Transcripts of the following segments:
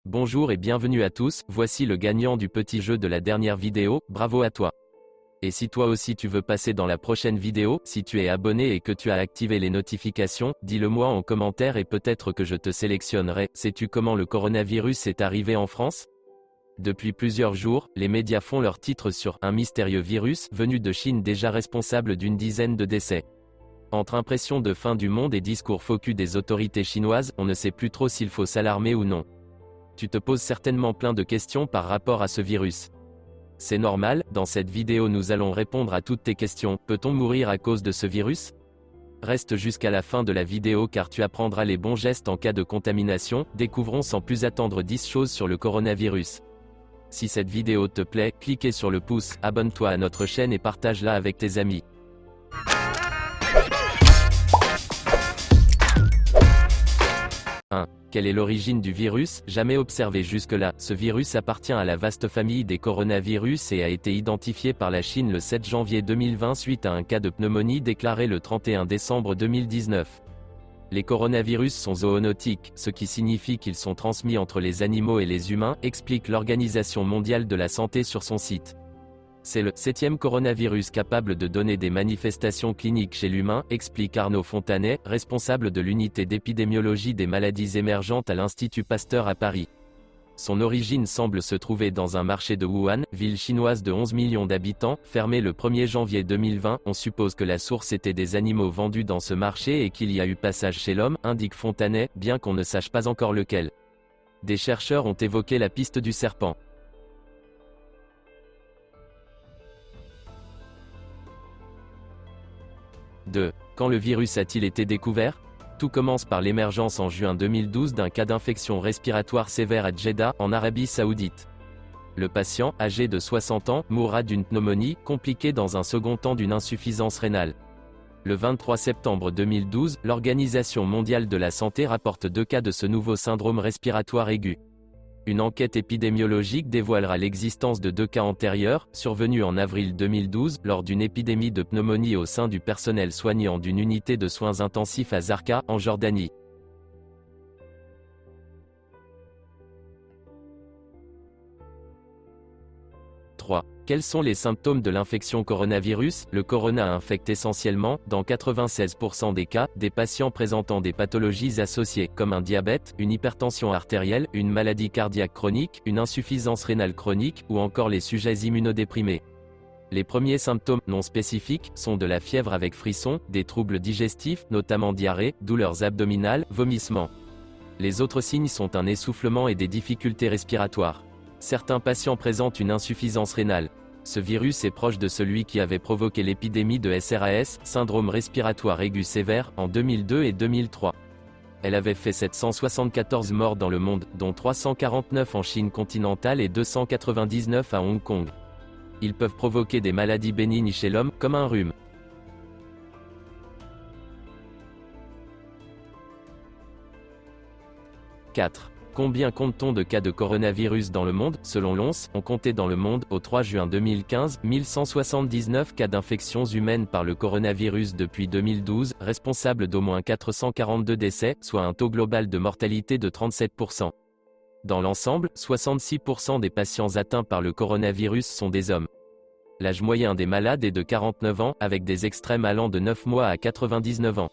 Bonjour et bienvenue à tous, voici le gagnant du petit jeu de la dernière vidéo, bravo à toi. Et si toi aussi tu veux passer dans la prochaine vidéo, si tu es abonné et que tu as activé les notifications, dis-le moi en commentaire et peut-être que je te sélectionnerai. Sais-tu comment le coronavirus est arrivé en France? Depuis plusieurs jours, les médias font leur titre sur un mystérieux virus venu de Chine déjà responsable d'une dizaine de décès. Entre impressions de fin du monde et discours faux cul des autorités chinoises, on ne sait plus trop s'il faut s'alarmer ou non. Tu te poses certainement plein de questions par rapport à ce virus. C'est normal, dans cette vidéo nous allons répondre à toutes tes questions. Peut-on mourir à cause de ce virus? Reste jusqu'à la fin de la vidéo car tu apprendras les bons gestes en cas de contamination. Découvrons sans plus attendre 10 choses sur le coronavirus. Si cette vidéo te plaît, cliquez sur le pouce, abonne-toi à notre chaîne et partage-la avec tes amis. 1. Quelle est l'origine du virus? Jamais observé jusque-là, ce virus appartient à la vaste famille des coronavirus et a été identifié par la Chine le 7 janvier 2020 suite à un cas de pneumonie déclaré le 31 décembre 2019. Les coronavirus sont zoonotiques, ce qui signifie qu'ils sont transmis entre les animaux et les humains, explique l'Organisation mondiale de la santé sur son site. C'est le 7e coronavirus capable de donner des manifestations cliniques chez l'humain, explique Arnaud Fontanet, responsable de l'unité d'épidémiologie des maladies émergentes à l'Institut Pasteur à Paris. Son origine semble se trouver dans un marché de Wuhan, ville chinoise de 11 millions d'habitants, fermé le 1er janvier 2020. On suppose que la source était des animaux vendus dans ce marché et qu'il y a eu passage chez l'homme, indique Fontanet, bien qu'on ne sache pas encore lequel. Des chercheurs ont évoqué la piste du serpent. 2. Quand le virus a-t-il été découvert? Tout commence par l'émergence en juin 2012 d'un cas d'infection respiratoire sévère à Jeddah, en Arabie Saoudite. Le patient, âgé de 60 ans, mourra d'une pneumonie, compliquée dans un second temps d'une insuffisance rénale. Le 23 septembre 2012, l'Organisation mondiale de la santé rapporte 2 cas de ce nouveau syndrome respiratoire aigu. Une enquête épidémiologique dévoilera l'existence de 2 cas antérieurs, survenus en avril 2012, lors d'une épidémie de pneumonie au sein du personnel soignant d'une unité de soins intensifs à Zarqa, en Jordanie. Quels sont les symptômes de l'infection coronavirus? Le corona infecte essentiellement, dans 96% des cas, des patients présentant des pathologies associées, comme un diabète, une hypertension artérielle, une maladie cardiaque chronique, une insuffisance rénale chronique, ou encore les sujets immunodéprimés. Les premiers symptômes, non spécifiques, sont de la fièvre avec frissons, des troubles digestifs, notamment diarrhée, douleurs abdominales, vomissements. Les autres signes sont un essoufflement et des difficultés respiratoires. Certains patients présentent une insuffisance rénale. Ce virus est proche de celui qui avait provoqué l'épidémie de SRAS, syndrome respiratoire aigu sévère, en 2002 et 2003. Elle avait fait 774 morts dans le monde, dont 349 en Chine continentale et 299 à Hong Kong. Ils peuvent provoquer des maladies bénignes chez l'homme, comme un rhume. 4. Combien compte-t-on de cas de coronavirus dans le monde? Selon l'ONS, on comptait dans le monde, au 3 juin 2015, 1179 cas d'infections humaines par le coronavirus depuis 2012, responsable d'au moins 442 décès, soit un taux global de mortalité de 37%. Dans l'ensemble, 66% des patients atteints par le coronavirus sont des hommes. L'âge moyen des malades est de 49 ans, avec des extrêmes allant de 9 mois à 99 ans.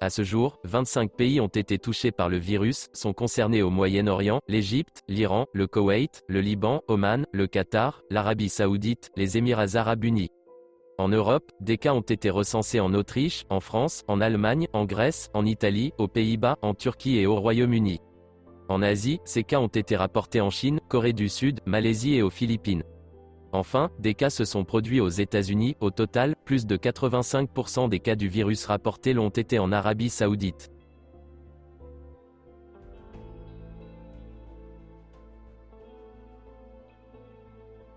À ce jour, 25 pays ont été touchés par le virus, sont concernés au Moyen-Orient, l'Égypte, l'Iran, le Koweït, le Liban, Oman, le Qatar, l'Arabie Saoudite, les Émirats Arabes Unis. En Europe, des cas ont été recensés en Autriche, en France, en Allemagne, en Grèce, en Italie, aux Pays-Bas, en Turquie et au Royaume-Uni. En Asie, ces cas ont été rapportés en Chine, Corée du Sud, Malaisie et aux Philippines. Enfin, des cas se sont produits aux États-Unis. Au total, plus de 85% des cas du virus rapportés l'ont été en Arabie Saoudite.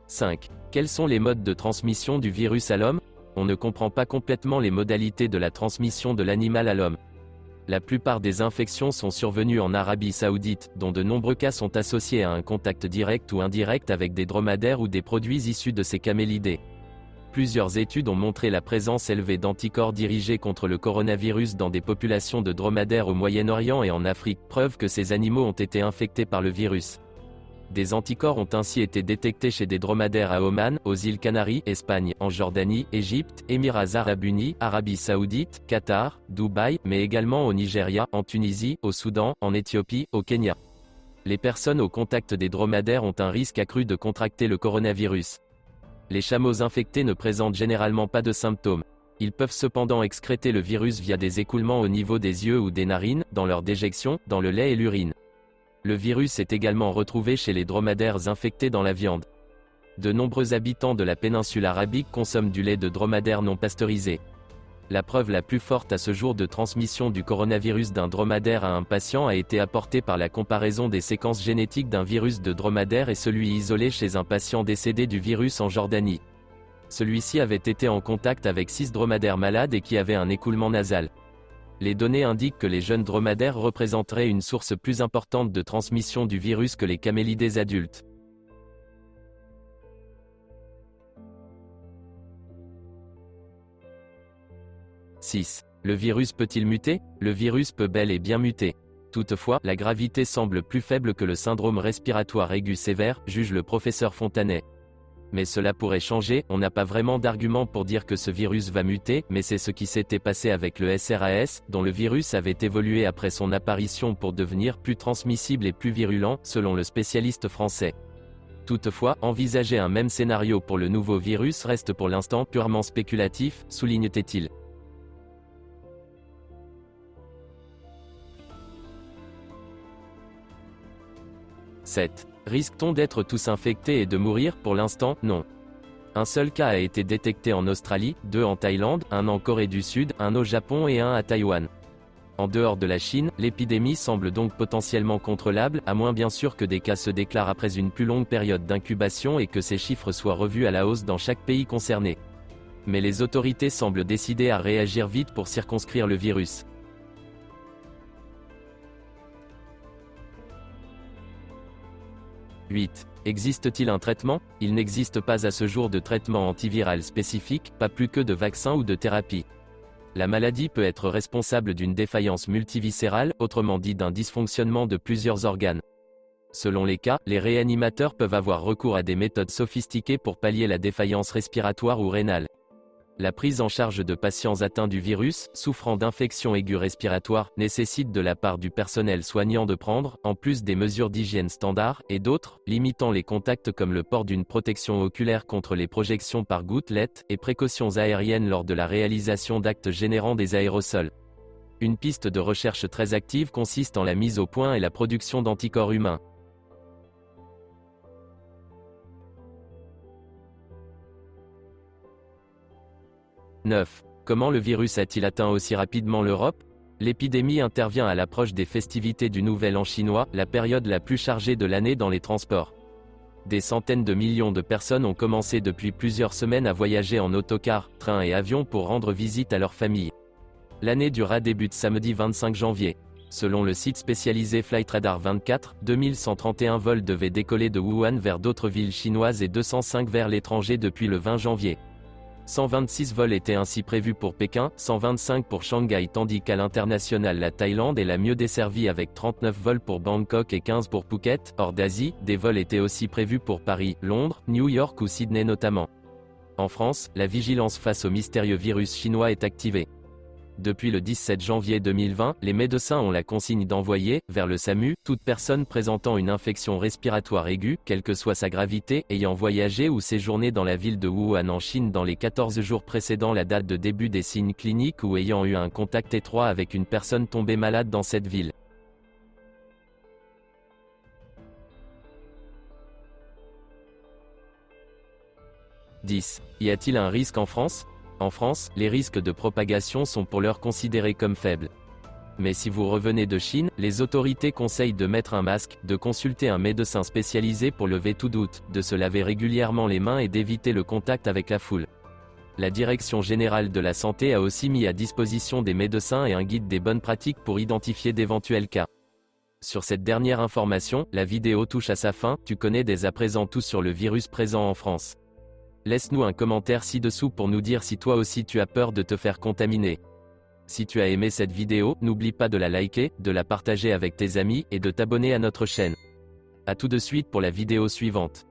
« 5. Quels sont les modes de transmission du virus à l'homme? On ne comprend pas complètement les modalités de la transmission de l'animal à l'homme. La plupart des infections sont survenues en Arabie Saoudite, dont de nombreux cas sont associés à un contact direct ou indirect avec des dromadaires ou des produits issus de ces camélidés. Plusieurs études ont montré la présence élevée d'anticorps dirigés contre le coronavirus dans des populations de dromadaires au Moyen-Orient et en Afrique, preuve que ces animaux ont été infectés par le virus. Des anticorps ont ainsi été détectés chez des dromadaires à Oman, aux îles Canaries, Espagne, en Jordanie, Égypte, Émirats arabes unis, Arabie saoudite, Qatar, Dubaï, mais également au Nigeria, en Tunisie, au Soudan, en Éthiopie, au Kenya. Les personnes au contact des dromadaires ont un risque accru de contracter le coronavirus. Les chameaux infectés ne présentent généralement pas de symptômes. Ils peuvent cependant excréter le virus via des écoulements au niveau des yeux ou des narines, dans leur déjection, dans le lait et l'urine. Le virus est également retrouvé chez les dromadaires infectés dans la viande. De nombreux habitants de la péninsule arabique consomment du lait de dromadaire non pasteurisé. La preuve la plus forte à ce jour de transmission du coronavirus d'un dromadaire à un patient a été apportée par la comparaison des séquences génétiques d'un virus de dromadaire et celui isolé chez un patient décédé du virus en Jordanie. Celui-ci avait été en contact avec 6 dromadaires malades et qui avaient un écoulement nasal. Les données indiquent que les jeunes dromadaires représenteraient une source plus importante de transmission du virus que les camélidés adultes. « 6. Le virus peut-il muter? Le virus peut bel et bien muter. Toutefois, la gravité semble plus faible que le syndrome respiratoire aigu sévère, juge le professeur Fontanet. Mais cela pourrait changer, on n'a pas vraiment d'argument pour dire que ce virus va muter, mais c'est ce qui s'était passé avec le SRAS, dont le virus avait évolué après son apparition pour devenir plus transmissible et plus virulent, selon le spécialiste français. Toutefois, envisager un même scénario pour le nouveau virus reste pour l'instant purement spéculatif, souligne-t-il. « 7. Risque-t-on d'être tous infectés et de mourir? Pour l'instant, non. Un seul cas a été détecté en Australie, 2 en Thaïlande, 1 en Corée du Sud, 1 au Japon et 1 à Taïwan. En dehors de la Chine, l'épidémie semble donc potentiellement contrôlable, à moins bien sûr que des cas se déclarent après une plus longue période d'incubation et que ces chiffres soient revus à la hausse dans chaque pays concerné. Mais les autorités semblent décidées à réagir vite pour circonscrire le virus. « 8. Existe-t-il un traitement? Il n'existe pas à ce jour de traitement antiviral spécifique, pas plus que de vaccin ou de thérapie. La maladie peut être responsable d'une défaillance multiviscérale, autrement dit d'un dysfonctionnement de plusieurs organes. Selon les cas, les réanimateurs peuvent avoir recours à des méthodes sophistiquées pour pallier la défaillance respiratoire ou rénale. La prise en charge de patients atteints du virus, souffrant d'infections aiguës respiratoires, nécessite de la part du personnel soignant de prendre, en plus des mesures d'hygiène standards, et d'autres, limitant les contacts comme le port d'une protection oculaire contre les projections par gouttelettes, et précautions aériennes lors de la réalisation d'actes générant des aérosols. Une piste de recherche très active consiste en la mise au point et la production d'anticorps humains. « 9. Comment le virus a-t-il atteint aussi rapidement l'Europe? L'épidémie intervient à l'approche des festivités du Nouvel An chinois, la période la plus chargée de l'année dans les transports. Des centaines de millions de personnes ont commencé depuis plusieurs semaines à voyager en autocar, train et avion pour rendre visite à leur famille. L'année du rat débute samedi 25 janvier. Selon le site spécialisé Flightradar 24, 2131 vols devaient décoller de Wuhan vers d'autres villes chinoises et 205 vers l'étranger depuis le 20 janvier. 126 vols étaient ainsi prévus pour Pékin, 125 pour Shanghai tandis qu'à l'international la Thaïlande est la mieux desservie avec 39 vols pour Bangkok et 15 pour Phuket. Hors d'Asie, des vols étaient aussi prévus pour Paris, Londres, New York ou Sydney notamment. En France, la vigilance face au mystérieux virus chinois est activée. Depuis le 17 janvier 2020, les médecins ont la consigne d'envoyer, vers le SAMU, toute personne présentant une infection respiratoire aiguë, quelle que soit sa gravité, ayant voyagé ou séjourné dans la ville de Wuhan en Chine dans les 14 jours précédant la date de début des signes cliniques ou ayant eu un contact étroit avec une personne tombée malade dans cette ville. « 10. Y a-t-il un risque en France? En France, les risques de propagation sont pour l'heure considérés comme faibles. Mais si vous revenez de Chine, les autorités conseillent de mettre un masque, de consulter un médecin spécialisé pour lever tout doute, de se laver régulièrement les mains et d'éviter le contact avec la foule. La Direction générale de la santé a aussi mis à disposition des médecins et un guide des bonnes pratiques pour identifier d'éventuels cas. Sur cette dernière information, la vidéo touche à sa fin, tu connais dès à présent tout sur le virus présent en France. Laisse-nous un commentaire ci-dessous pour nous dire si toi aussi tu as peur de te faire contaminer. Si tu as aimé cette vidéo, n'oublie pas de la liker, de la partager avec tes amis et de t'abonner à notre chaîne. À tout de suite pour la vidéo suivante.